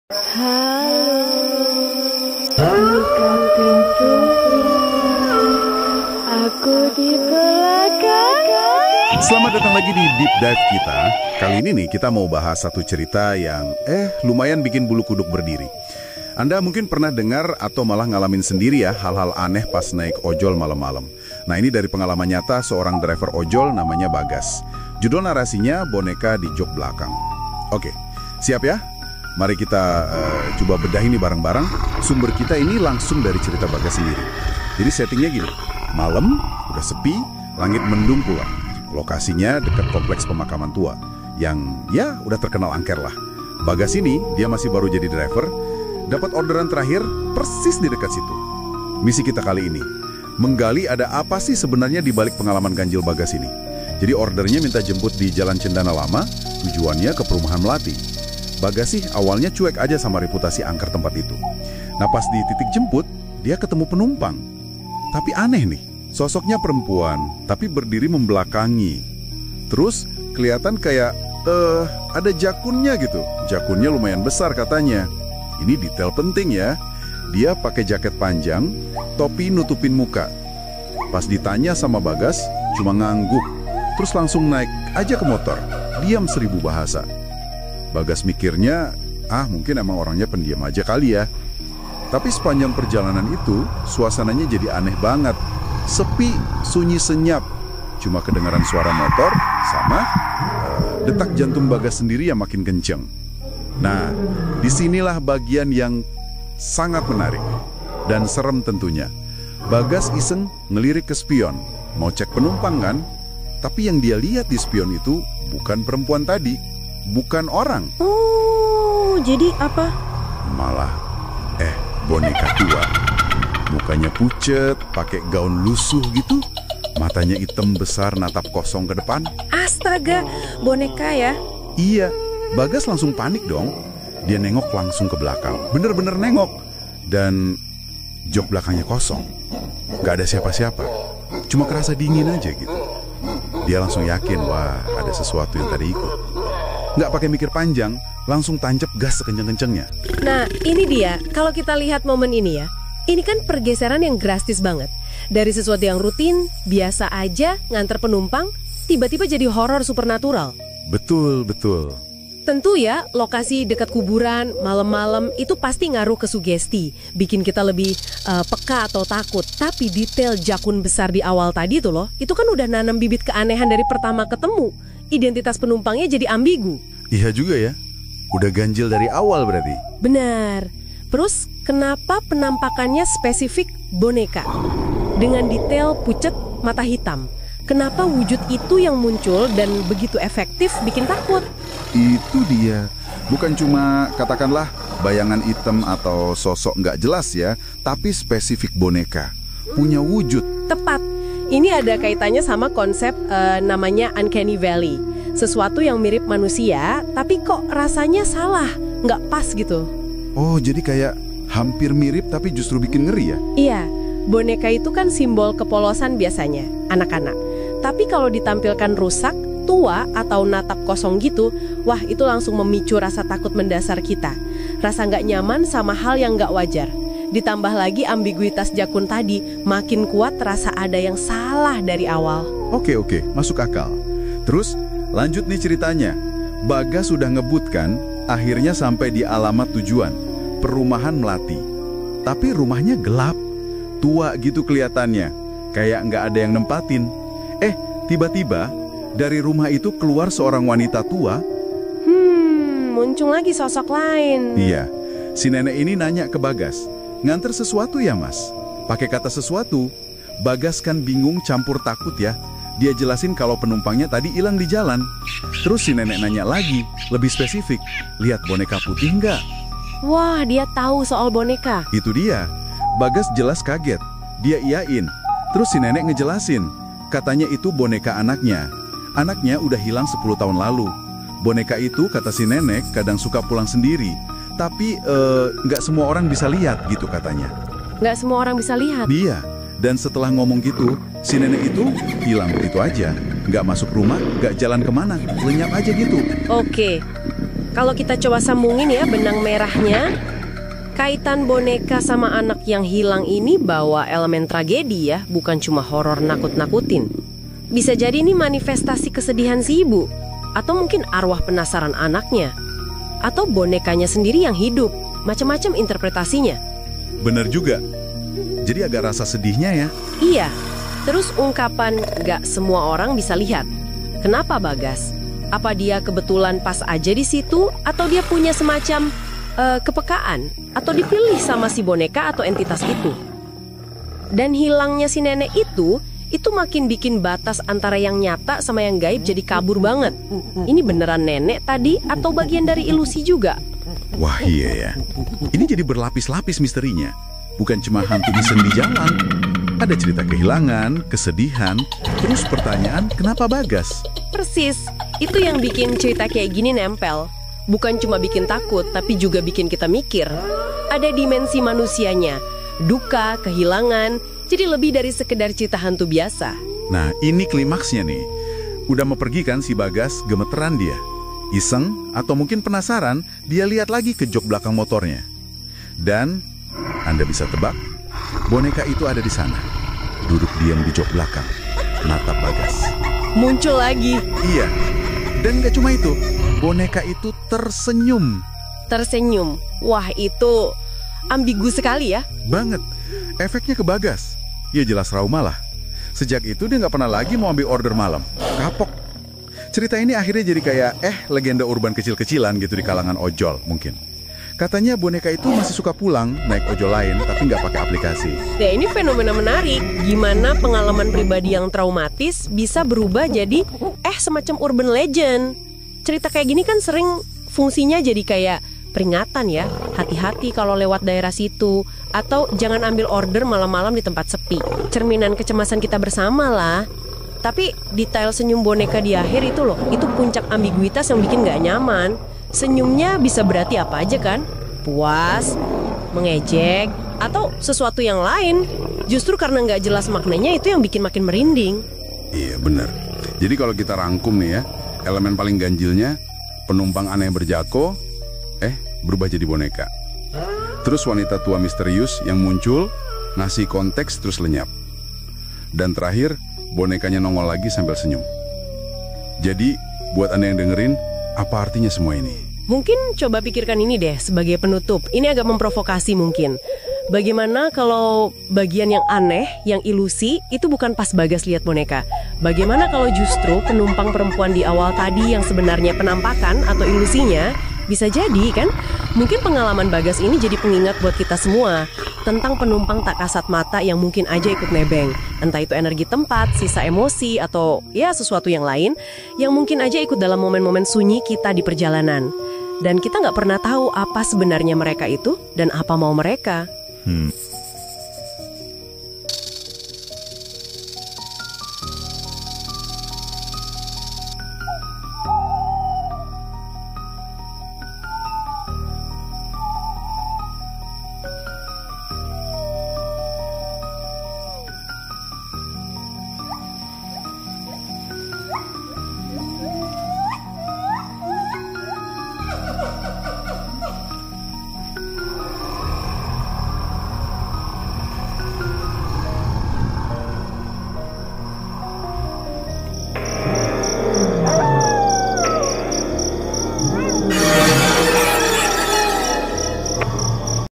Halo, buka pintunya, aku di belakang. Selamat datang lagi di Deep Dive kita. Kali ini nih kita mau bahas satu cerita yang lumayan bikin bulu kuduk berdiri. Anda mungkin pernah dengar atau malah ngalamin sendiri ya hal-hal aneh pas naik ojol malam-malam. Nah, ini dari pengalaman nyata seorang driver ojol namanya Bagas. Judul narasinya boneka di jok belakang. Oke, siap ya? Mari kita coba bedah ini bareng-bareng. Sumber kita ini langsung dari cerita Bagas sendiri. Jadi settingnya gini, malam, udah sepi, langit mendung pula. Lokasinya dekat kompleks pemakaman tua, yang ya udah terkenal angker lah. Bagas ini, dia masih baru jadi driver, dapat orderan terakhir persis di dekat situ. Misi kita kali ini, menggali ada apa sih sebenarnya di balik pengalaman ganjil Bagas ini. Jadi ordernya minta jemput di Jalan Cendana Lama, tujuannya ke Perumahan Melati. Bagas sih awalnya cuek aja sama reputasi angker tempat itu. Nah pas di titik jemput, dia ketemu penumpang. Tapi aneh nih, sosoknya perempuan, tapi berdiri membelakangi. Terus kelihatan kayak, ada jakunnya gitu. Jakunnya lumayan besar katanya. Ini detail penting ya. Dia pakai jaket panjang, topi nutupin muka. Pas ditanya sama Bagas, cuma ngangguk. Terus langsung naik aja ke motor. Diam 1000 bahasa. Bagas mikirnya, mungkin emang orangnya pendiam aja kali ya. Tapi sepanjang perjalanan itu, suasananya jadi aneh banget. Sepi, sunyi senyap. Cuma kedengaran suara motor, sama detak jantung Bagas sendiri yang makin kenceng. Nah, disinilah bagian yang sangat menarik. Dan serem tentunya. Bagas iseng ngelirik ke spion. Mau cek penumpang kan? Tapi yang dia lihat di spion itu bukan perempuan tadi. Bukan orang. Oh, jadi apa? Malah, boneka tua. Mukanya pucet, pakai gaun lusuh gitu. Matanya hitam besar, natap kosong ke depan. Astaga, boneka ya? Iya, Bagas langsung panik dong. Dia nengok langsung ke belakang. Bener-bener nengok. Dan jok belakangnya kosong. Gak ada siapa-siapa. Cuma kerasa dingin aja gitu. Dia langsung yakin, wah ada sesuatu yang tadi ikut. Nggak pakai mikir panjang, langsung tancap gas sekenceng-kencengnya. Nah, ini dia. Kalau kita lihat momen ini ya, ini kan pergeseran yang drastis banget. Dari sesuatu yang rutin, biasa aja, nganter penumpang, tiba-tiba jadi horor supernatural. Betul, betul. Tentu ya, lokasi dekat kuburan, malam-malam itu pasti ngaruh ke sugesti, bikin kita lebih peka atau takut. Tapi detail jakun besar di awal tadi tuh loh, itu kan udah nanam bibit keanehan dari pertama ketemu. Identitas penumpangnya jadi ambigu. Iya juga ya, udah ganjil dari awal berarti. Benar. Terus kenapa penampakannya spesifik boneka? Dengan detail pucet, mata hitam. Kenapa wujud itu yang muncul dan begitu efektif bikin takut? Itu dia. Bukan cuma katakanlah bayangan hitam atau sosok nggak jelas ya, tapi spesifik boneka. Punya wujud. Tepat. Ini ada kaitannya sama konsep namanya Uncanny Valley. Sesuatu yang mirip manusia, tapi kok rasanya salah, nggak pas gitu. Oh, jadi kayak hampir mirip tapi justru bikin ngeri ya? Iya, boneka itu kan simbol kepolosan biasanya, anak-anak. Tapi kalau ditampilkan rusak, tua atau natap kosong gitu, wah itu langsung memicu rasa takut mendasar kita. Rasa nggak nyaman sama hal yang nggak wajar. Ditambah lagi ambiguitas jakun tadi, makin kuat terasa ada yang salah dari awal. Oke, masuk akal. Terus, lanjut nih ceritanya. Bagas sudah ngebut kan, akhirnya sampai di alamat tujuan, Perumahan Melati. Tapi rumahnya gelap, tua gitu kelihatannya, kayak nggak ada yang nempatin. Tiba-tiba, dari rumah itu keluar seorang wanita tua. Muncul lagi sosok lain. Iya, si nenek ini nanya ke Bagas, nganter sesuatu ya mas? Pakai kata sesuatu. Bagas kan bingung campur takut ya. Dia jelasin kalau penumpangnya tadi hilang di jalan. Terus si nenek nanya lagi, lebih spesifik. Lihat boneka putih nggak? Wah, dia tahu soal boneka. Itu dia. Bagas jelas kaget. Dia iyain. Terus si nenek ngejelasin. Katanya itu boneka anaknya. Anaknya udah hilang 10 tahun lalu. Boneka itu, kata si nenek, kadang suka pulang sendiri. Tapi nggak semua orang bisa lihat gitu katanya. Nggak semua orang bisa lihat? Iya. Dan setelah ngomong gitu, si nenek itu hilang begitu aja. Nggak masuk rumah, nggak jalan kemana, lenyap aja gitu. Oke. kalau kita coba sambungin ya benang merahnya, kaitan boneka sama anak yang hilang ini bawa elemen tragedi ya, bukan cuma horor nakut-nakutin. Bisa jadi ini manifestasi kesedihan si ibu, atau mungkin arwah penasaran anaknya, atau bonekanya sendiri yang hidup. Macam-macam interpretasinya. Bener juga. Jadi agak rasa sedihnya ya. Iya, terus ungkapan gak semua orang bisa lihat. Kenapa Bagas? Apa dia kebetulan pas aja di situ, atau dia punya semacam kepekaan, atau dipilih sama si boneka atau entitas itu? Dan hilangnya si nenek itu makin bikin batas antara yang nyata sama yang gaib jadi kabur banget. Ini beneran nenek tadi atau bagian dari ilusi juga? Wah iya ya. Ini jadi berlapis-lapis misterinya. Bukan cuma hantu mesen di jalan. Ada cerita kehilangan, kesedihan, terus pertanyaan kenapa Bagas? Persis, itu yang bikin cerita kayak gini nempel. Bukan cuma bikin takut, tapi juga bikin kita mikir. Ada dimensi manusianya, duka, kehilangan, jadi lebih dari sekedar cerita hantu biasa. Nah, ini klimaksnya nih. Udah mau pergi kan si Bagas, gemeteran dia. Iseng atau mungkin penasaran, dia lihat lagi ke jok belakang motornya. Dan, Anda bisa tebak, boneka itu ada di sana. Duduk diam di jok belakang, natap Bagas. Muncul lagi. Iya, dan gak cuma itu, boneka itu tersenyum. Tersenyum, wah itu ambigu sekali ya. Banget, efeknya ke Bagas. Ya jelas trauma lah. Sejak itu dia gak pernah lagi mau ambil order malam. Kapok. Cerita ini akhirnya jadi kayak legenda urban kecil-kecilan gitu di kalangan ojol mungkin. Katanya boneka itu masih suka pulang naik ojol lain tapi nggak pakai aplikasi. Ya ini fenomena menarik. Gimana pengalaman pribadi yang traumatis bisa berubah jadi semacam urban legend. Cerita kayak gini kan sering fungsinya jadi kayak peringatan ya. Hati-hati kalau lewat daerah situ. Atau jangan ambil order malam-malam di tempat sepi. Cerminan kecemasan kita bersama lah. Tapi detail senyum boneka di akhir itu loh, itu puncak ambiguitas yang bikin gak nyaman. Senyumnya bisa berarti apa aja kan? Puas, mengejek, atau sesuatu yang lain. Justru karena gak jelas maknanya itu yang bikin makin merinding. Iya benar. Jadi kalau kita rangkum nih ya, elemen paling ganjilnya, penumpang aneh berjako, berubah jadi boneka. Terus wanita tua misterius yang muncul, ngasih konteks terus lenyap. Dan terakhir, bonekanya nongol lagi sambil senyum. Jadi, buat Anda yang dengerin, apa artinya semua ini? Mungkin coba pikirkan ini deh sebagai penutup. Ini agak memprovokasi mungkin. Bagaimana kalau bagian yang aneh, yang ilusi, itu bukan pas Bagas lihat boneka? Bagaimana kalau justru penumpang perempuan di awal tadi yang sebenarnya penampakan atau ilusinya, bisa jadi kan? Mungkin pengalaman Bagas ini jadi pengingat buat kita semua tentang penumpang tak kasat mata yang mungkin aja ikut nebeng. Entah itu energi tempat, sisa emosi, atau ya sesuatu yang lain yang mungkin aja ikut dalam momen-momen sunyi kita di perjalanan. Dan kita nggak pernah tahu apa sebenarnya mereka itu dan apa mau mereka.